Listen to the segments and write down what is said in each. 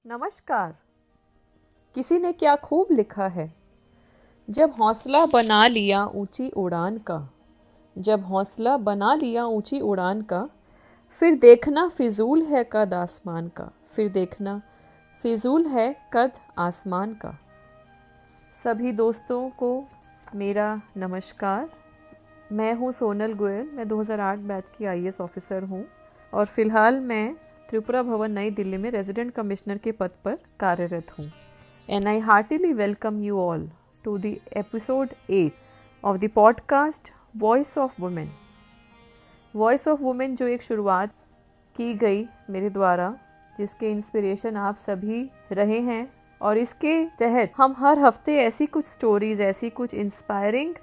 नमस्कार। किसी ने क्या खूब लिखा है, जब हौसला बना लिया ऊंची उड़ान का, जब हौसला बना लिया ऊंची उड़ान का, फिर देखना फिजूल है कद आसमान का, फिर देखना फिजूल है कद आसमान का। सभी दोस्तों को मेरा नमस्कार। मैं हूँ सोनल गोयल। मैं 2008 बैच की आईएएस ऑफिसर हूँ और फिलहाल मैं त्रिपुरा भवन नई दिल्ली में रेजिडेंट कमिश्नर के पद पर कार्यरत हूँ। And I heartily welcome you all to the episode 8 of the podcast voice of women. Voice of women जो एक शुरुआत की गई मेरे द्वारा, जिसके इंस्पिरेशन आप सभी रहे हैं, और इसके तहत हम हर हफ्ते ऐसी कुछ स्टोरीज, ऐसी कुछ inspiring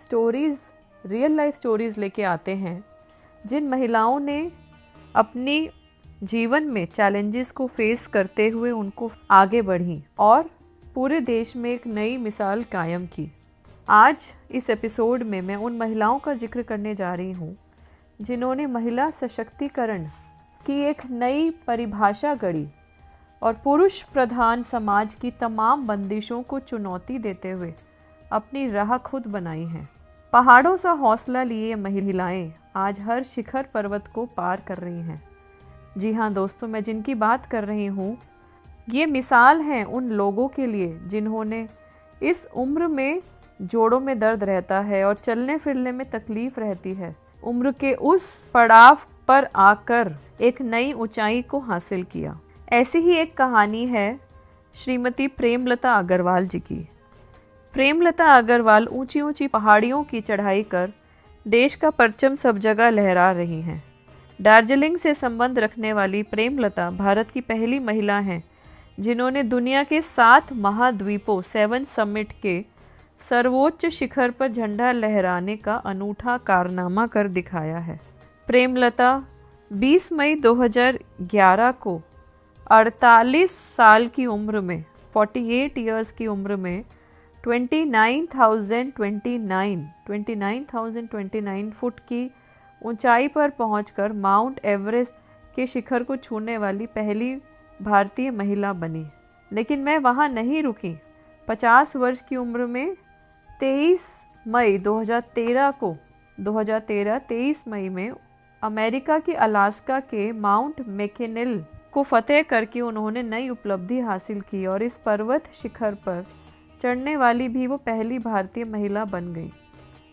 stories, real life stories लेके आते हैं जिन महिलाओं ने अपनी जीवन में चैलेंजेस को फेस करते हुए उनको आगे बढ़ी और पूरे देश में एक नई मिसाल कायम की। आज इस एपिसोड में मैं उन महिलाओं का जिक्र करने जा रही हूँ जिन्होंने महिला सशक्तिकरण की एक नई परिभाषा गढ़ी और पुरुष प्रधान समाज की तमाम बंदिशों को चुनौती देते हुए अपनी राह खुद बनाई है। पहाड़ों सा हौसला लिए महिलाएं आज हर शिखर पर्वत को पार कर रही हैं। जी हाँ दोस्तों, मैं जिनकी बात कर रही हूँ ये मिसाल हैं उन लोगों के लिए जिन्होंने इस उम्र में जोड़ों में दर्द रहता है और चलने फिरने में तकलीफ रहती है, उम्र के उस पड़ाव पर आकर एक नई ऊंचाई को हासिल किया। ऐसी ही एक कहानी है श्रीमती प्रेमलता अग्रवाल जी की। प्रेमलता अग्रवाल ऊंची ऊंची पहाड़ियों की चढ़ाई कर देश का परचम सब जगह लहरा रही हैं। दार्जिलिंग से संबंध रखने वाली प्रेमलता भारत की पहली महिला हैं जिन्होंने दुनिया के 7 महाद्वीपों 7 समिट के सर्वोच्च शिखर पर झंडा लहराने का अनूठा कारनामा कर दिखाया है। प्रेमलता 20 मई 2011 को 48 साल की उम्र में, 48 इयर्स की उम्र में 29,029 फुट की ऊंचाई पर पहुंचकर माउंट एवरेस्ट के शिखर को छूने वाली पहली भारतीय महिला बनी। लेकिन मैं वहां नहीं रुकी। 50 वर्ष की उम्र में 23 मई 2013 में अमेरिका के अलास्का के माउंट मैकिनेल को फतेह करके उन्होंने नई उपलब्धि हासिल की और इस पर्वत शिखर पर चढ़ने वाली भी वो पहली भारतीय महिला बन गई।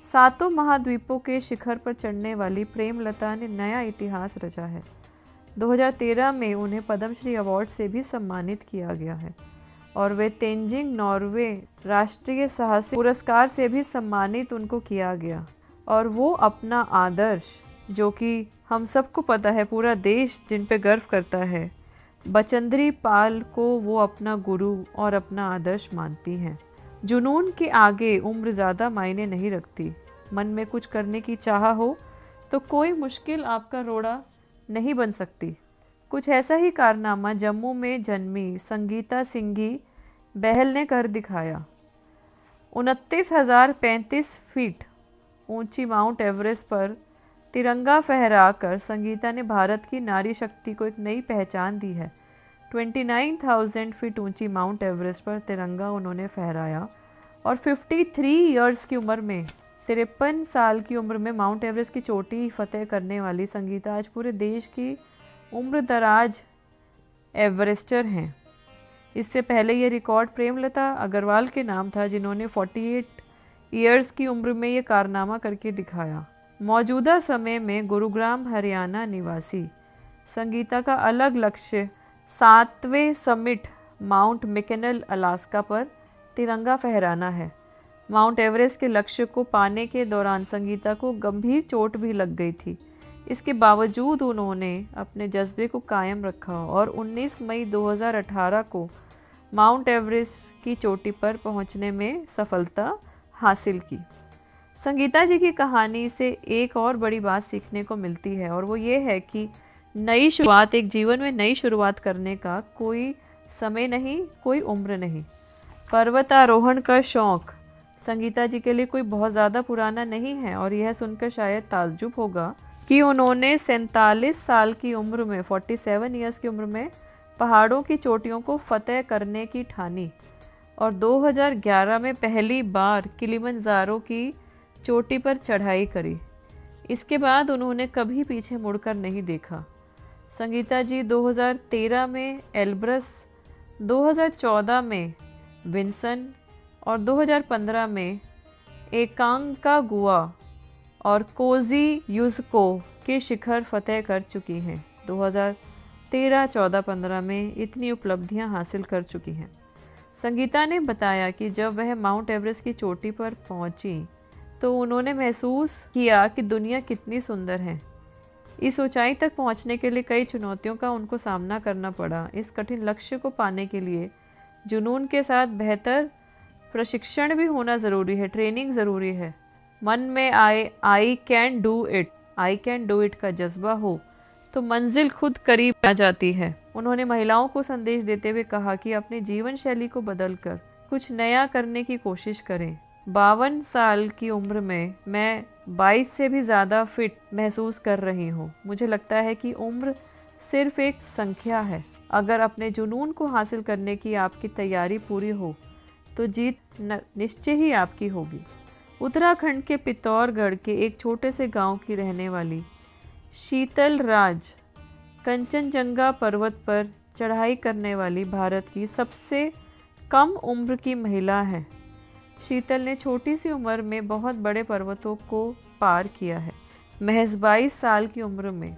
7 महाद्वीपों के शिखर पर चढ़ने वाली प्रेमलता ने नया इतिहास रचा है। 2013 में उन्हें पद्मश्री अवार्ड से भी सम्मानित किया गया है और वे तेंजिंग नॉर्वे राष्ट्रीय साहसी पुरस्कार से भी सम्मानित उनको किया गया। और वो अपना आदर्श, जो कि हम सबको पता है, पूरा देश जिन पे गर्व करता है, बचेंद्री पाल को वो अपना गुरु और अपना आदर्श मानती हैं। जुनून के आगे उम्र ज़्यादा मायने नहीं रखती। मन में कुछ करने की चाह हो तो कोई मुश्किल आपका रोड़ा नहीं बन सकती। कुछ ऐसा ही कारनामा जम्मू में जन्मी संगीता सिंघी बहल ने कर दिखाया। 29,035 फीट ऊंची माउंट एवरेस्ट पर तिरंगा फहराकर संगीता ने भारत की नारी शक्ति को एक नई पहचान दी है। 29,000 फीट ऊंची माउंट एवरेस्ट पर तिरंगा उन्होंने फहराया और 53 इयर्स की उम्र में, 53 साल की उम्र में माउंट एवरेस्ट की चोटी फतेह करने वाली संगीता आज पूरे देश की उम्र दराज एवरेस्टर हैं। इससे पहले ये रिकॉर्ड प्रेमलता अग्रवाल के नाम था, जिन्होंने 48 इयर्स की उम्र में ये कारनामा करके दिखाया। मौजूदा समय में गुरुग्राम हरियाणा निवासी संगीता का अलग लक्ष्य 7वें समिट माउंट मैकिनेल अलास्का पर तिरंगा फहराना है। माउंट एवरेस्ट के लक्ष्य को पाने के दौरान संगीता को गंभीर चोट भी लग गई थी। इसके बावजूद उन्होंने अपने जज्बे को कायम रखा और 19 मई 2018 को माउंट एवरेस्ट की चोटी पर पहुंचने में सफलता हासिल की। संगीता जी की कहानी से एक और बड़ी बात सीखने को मिलती है और वो ये है कि नई शुरुआत, एक जीवन में नई शुरुआत करने का कोई समय नहीं, कोई उम्र नहीं। पर्वतारोहण का शौक संगीता जी के लिए कोई बहुत ज़्यादा पुराना नहीं है और यह सुनकर शायद ताज्जुब होगा कि उन्होंने 47 साल की उम्र में, 47 ईयर्स की उम्र में पहाड़ों की चोटियों को फतेह करने की ठानी और 2011 में पहली बार किलिमंजारो की चोटी पर चढ़ाई करी। इसके बाद उन्होंने कभी पीछे मुड़कर नहीं देखा। संगीता जी 2013 में एल्ब्रस, 2014 में विंसन और 2015 में एकांकागुआ और कोजी युज़को के शिखर फतेह कर चुकी हैं। 2013, 14, 15 में इतनी उपलब्धियां हासिल कर चुकी हैं। संगीता ने बताया कि जब वह माउंट एवरेस्ट की चोटी पर पहुंची तो उन्होंने महसूस किया कि दुनिया कितनी सुंदर है। इस ऊंचाई तक पहुंचने के लिए कई चुनौतियों का उनको सामना करना पड़ा। इस कठिन लक्ष्य को पाने के लिए जुनून के साथ बेहतर प्रशिक्षण भी होना ज़रूरी है, ट्रेनिंग ज़रूरी है। मन में आई कैन डू इट का जज्बा हो तो मंजिल खुद करीब आ जाती है। उन्होंने महिलाओं को संदेश देते हुए कहा कि अपनी जीवन शैली को बदलकर कुछ नया करने की कोशिश करें। 52 साल की उम्र में मैं 22 से भी ज़्यादा फिट महसूस कर रही हूँ। मुझे लगता है कि उम्र सिर्फ एक संख्या है। अगर अपने जुनून को हासिल करने की आपकी तैयारी पूरी हो तो जीत निश्चय ही आपकी होगी। उत्तराखंड के पिथौरागढ़ के एक छोटे से गांव की रहने वाली शीतल राज कंचनजंगा पर्वत पर चढ़ाई करने वाली भारत की सबसे कम उम्र की महिला है। शीतल ने छोटी सी उम्र में बहुत बड़े पर्वतों को पार किया है। महज 22 साल की उम्र में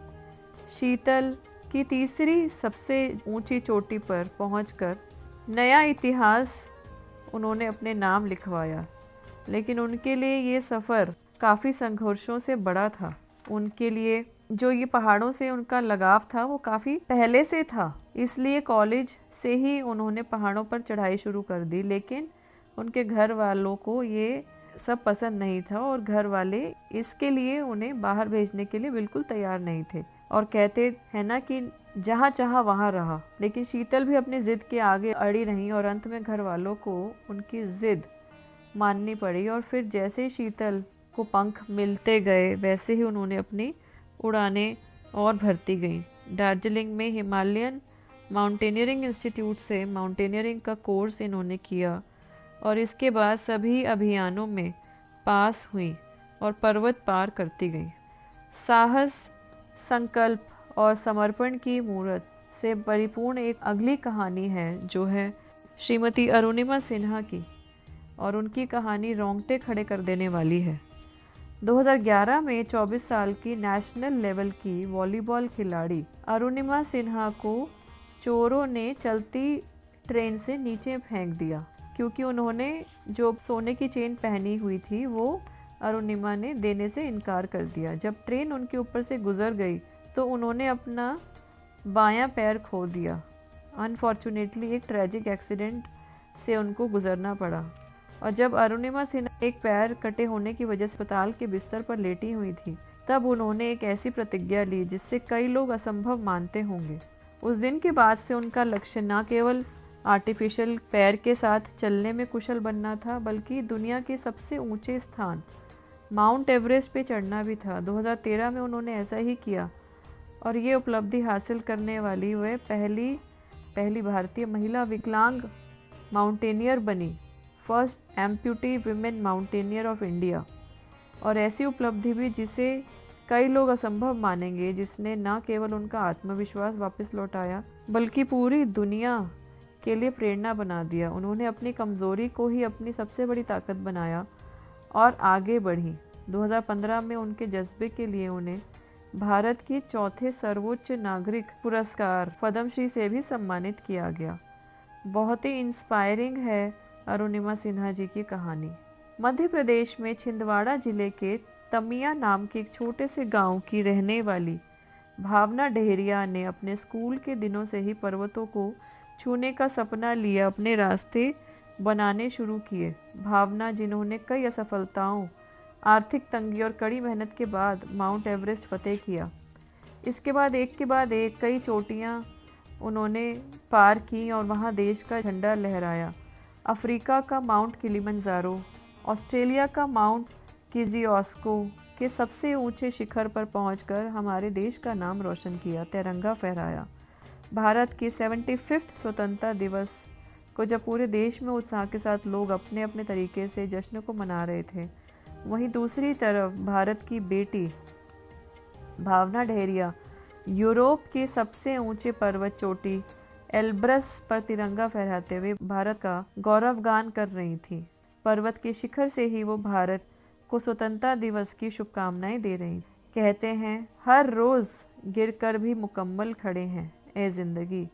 शीतल की तीसरी सबसे ऊंची चोटी पर पहुंचकर नया इतिहास उन्होंने अपने नाम लिखवाया। लेकिन उनके लिए ये सफ़र काफ़ी संघर्षों से बड़ा था। उनके लिए जो ये पहाड़ों से उनका लगाव था वो काफ़ी पहले से था, इसलिए कॉलेज से ही उन्होंने पहाड़ों पर चढ़ाई शुरू कर दी। लेकिन उनके घर वालों को ये सब पसंद नहीं था और घर वाले इसके लिए उन्हें बाहर भेजने के लिए बिल्कुल तैयार नहीं थे और कहते हैं ना कि जहाँ चाहा वहाँ रहा। लेकिन शीतल भी अपनी ज़िद के आगे अड़ी रहीं और अंत में घर वालों को उनकी ज़िद माननी पड़ी। और फिर जैसे शीतल को पंख मिलते गए वैसे ही उन्होंने अपनी उड़ानें और भरती गईं। दार्जिलिंग में हिमालयन माउंटेनियरिंग इंस्टीट्यूट से माउंटेनियरिंग का कोर्स इन्होंने किया और इसके बाद सभी अभियानों में पास हुई और पर्वत पार करती गई। साहस, संकल्प और समर्पण की मूर्त से परिपूर्ण एक अगली कहानी है जो है श्रीमती अरुणिमा सिन्हा की, और उनकी कहानी रोंगटे खड़े कर देने वाली है। 2011 में 24 साल की नेशनल लेवल की वॉलीबॉल खिलाड़ी अरुणिमा सिन्हा को चोरों ने चलती ट्रेन से नीचे फेंक दिया क्योंकि उन्होंने जो सोने की चेन पहनी हुई थी वो अरुणिमा ने देने से इनकार कर दिया। जब ट्रेन उनके ऊपर से गुजर गई तो उन्होंने अपना बायां पैर खो दिया। अनफॉर्चुनेटली एक ट्रेजिक एक्सीडेंट से उनको गुजरना पड़ा और जब अरुणिमा सिन्हा एक पैर कटे होने की वजह से अस्पताल के बिस्तर पर लेटी हुई थी तब उन्होंने एक ऐसी प्रतिज्ञा ली जिससे कई लोग असंभव मानते होंगे। उस दिन के बाद से उनका लक्ष्य न केवल आर्टिफिशियल पैर के साथ चलने में कुशल बनना था बल्कि दुनिया के सबसे ऊंचे स्थान माउंट एवरेस्ट पे चढ़ना भी था। 2013 में उन्होंने ऐसा ही किया और ये उपलब्धि हासिल करने वाली वह पहली भारतीय महिला विकलांग माउंटेनियर बनी, first amputee women mountaineer of India. और ऐसी उपलब्धि भी जिसे कई लोग असंभव मानेंगे, जिसने न केवल उनका आत्मविश्वास वापस लौटाया बल्कि पूरी दुनिया के लिए प्रेरणा बना दिया। उन्होंने अपनी कमज़ोरी को ही अपनी सबसे बड़ी ताकत बनाया और आगे बढ़ी। 2015 में उनके जज्बे के लिए उन्हें भारत की चौथे सर्वोच्च नागरिक पुरस्कार पद्मश्री से भी सम्मानित किया गया। बहुत ही इंस्पायरिंग है अरुणिमा सिन्हा जी की कहानी। मध्य प्रदेश में छिंदवाड़ा जिले के तमिया नाम के एक छोटे से गांव की रहने वाली भावना डेहरिया ने अपने स्कूल के दिनों से ही पर्वतों को छूने का सपना लिया, अपने रास्ते बनाने शुरू किए। भावना, जिन्होंने कई असफलताओं, आर्थिक तंगी और कड़ी मेहनत के बाद माउंट एवरेस्ट फतेह किया, इसके बाद एक कई चोटियां उन्होंने पार की और वहां देश का झंडा लहराया। अफ्रीका का माउंट किलिमंजारो, ऑस्ट्रेलिया का माउंट किजिओस्को के सबसे ऊंचे शिखर पर पहुंचकर हमारे देश का नाम रोशन किया, तिरंगा फहराया। भारत के 75th स्वतंत्रता दिवस को जब पूरे देश में उत्साह के साथ लोग अपने अपने तरीके से जश्न को मना रहे थे, वहीं दूसरी तरफ भारत की बेटी भावना ढेरिया यूरोप के सबसे ऊंचे पर्वत चोटी एल्ब्रस पर तिरंगा फहराते हुए भारत का गौरवगान कर रही थी। पर्वत के शिखर से ही वो भारत को स्वतंत्रता दिवस की शुभकामनाएं दे रही। कहते हैं हर रोज़ गिरकर भी मुकम्मल खड़े हैं, ए ज़िंदगी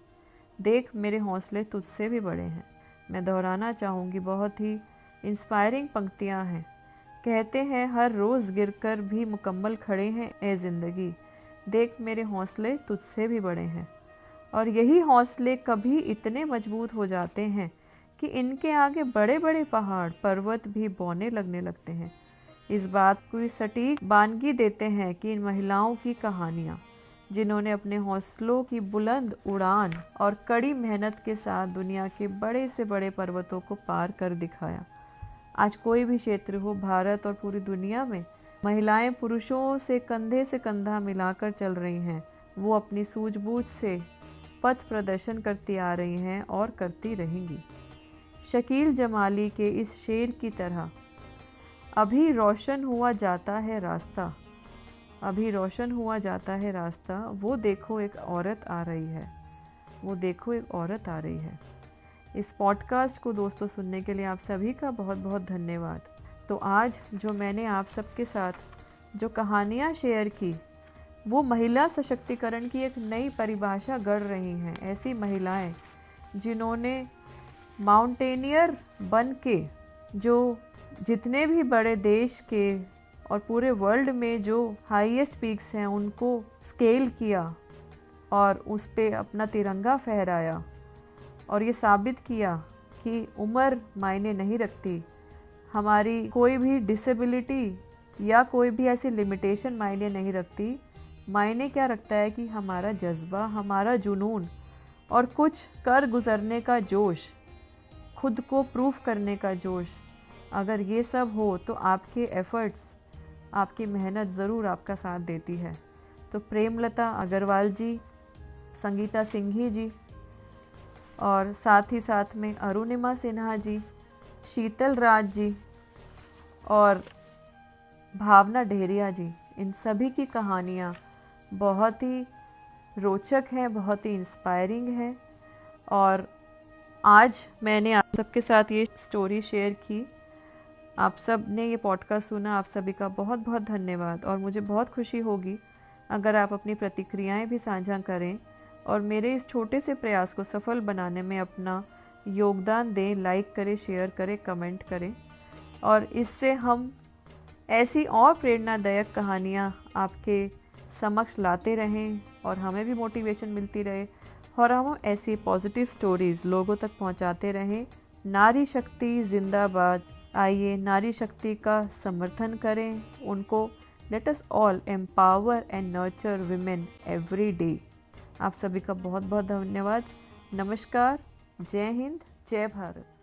देख मेरे हौसले तुझसे भी बड़े हैं। मैं दोहराना चाहूँगी, बहुत ही इंस्पायरिंग पंक्तियाँ हैं। कहते हैं हर रोज़ गिरकर भी मुकम्मल खड़े हैं, ए ज़िंदगी देख मेरे हौसले तुझसे भी बड़े हैं। और यही हौसले कभी इतने मजबूत हो जाते हैं कि इनके आगे बड़े बड़े पहाड़ पर्वत भी बौने लगने लगते हैं। इस बात को सटीक बानगी देते हैं कि इन महिलाओं की कहानियाँ, जिन्होंने अपने हौसलों की बुलंद उड़ान और कड़ी मेहनत के साथ दुनिया के बड़े से बड़े पर्वतों को पार कर दिखाया। आज कोई भी क्षेत्र हो, भारत और पूरी दुनिया में महिलाएं पुरुषों से कंधा मिलाकर चल रही हैं। वो अपनी सूझबूझ से पथ प्रदर्शन करती आ रही हैं और करती रहेंगी। शकील जमाली के इस शेर की तरह, अभी रोशन हुआ जाता है रास्ता, अभी रोशन हुआ जाता है रास्ता, वो देखो एक औरत आ रही है, वो देखो एक औरत आ रही है। इस पॉडकास्ट को दोस्तों सुनने के लिए आप सभी का बहुत बहुत धन्यवाद। तो आज जो मैंने आप सबके साथ जो कहानियाँ शेयर की, वो महिला सशक्तिकरण की एक नई परिभाषा गढ़ रही हैं। ऐसी महिलाएं जिन्होंने माउंटेनियर बन के जो जितने भी बड़े देश के और पूरे वर्ल्ड में जो हाईएस्ट पीक्स हैं उनको स्केल किया और उस पे अपना तिरंगा फहराया और ये साबित किया कि उम्र मायने नहीं रखती, हमारी कोई भी डिसेबिलिटी या कोई भी ऐसी लिमिटेशन मायने नहीं रखती। मायने क्या रखता है कि हमारा जज्बा, हमारा जुनून और कुछ कर गुजरने का जोश, खुद को प्रूफ करने का जोश, अगर ये सब हो तो आपके एफ़र्ट्स, आपकी मेहनत ज़रूर आपका साथ देती है। तो प्रेमलता अग्रवाल जी, संगीता सिंघी जी और साथ ही साथ में अरुणिमा सिन्हा जी, शीतल राज जी और भावना ढेरिया जी, इन सभी की कहानियाँ बहुत ही रोचक हैं, बहुत ही इंस्पायरिंग हैं। और आज मैंने आप सबके साथ ये स्टोरी शेयर की। आप सब ने ये पॉडकास्ट सुना, आप सभी का बहुत बहुत धन्यवाद। और मुझे बहुत खुशी होगी अगर आप अपनी प्रतिक्रियाएं भी साझा करें और मेरे इस छोटे से प्रयास को सफल बनाने में अपना योगदान दें। लाइक करें, शेयर करें, कमेंट करें और इससे हम ऐसी और प्रेरणादायक कहानियाँ आपके समक्ष लाते रहें और हमें भी मोटिवेशन मिलती रहे और हम ऐसी पॉजिटिव स्टोरीज़ लोगों तक पहुँचाते रहें। नारी शक्ति जिंदाबाद। आइए नारी शक्ति का समर्थन करें, उनको let us all empower and nurture women every day. आप सभी का बहुत बहुत धन्यवाद। नमस्कार, जय हिंद, जय भारत।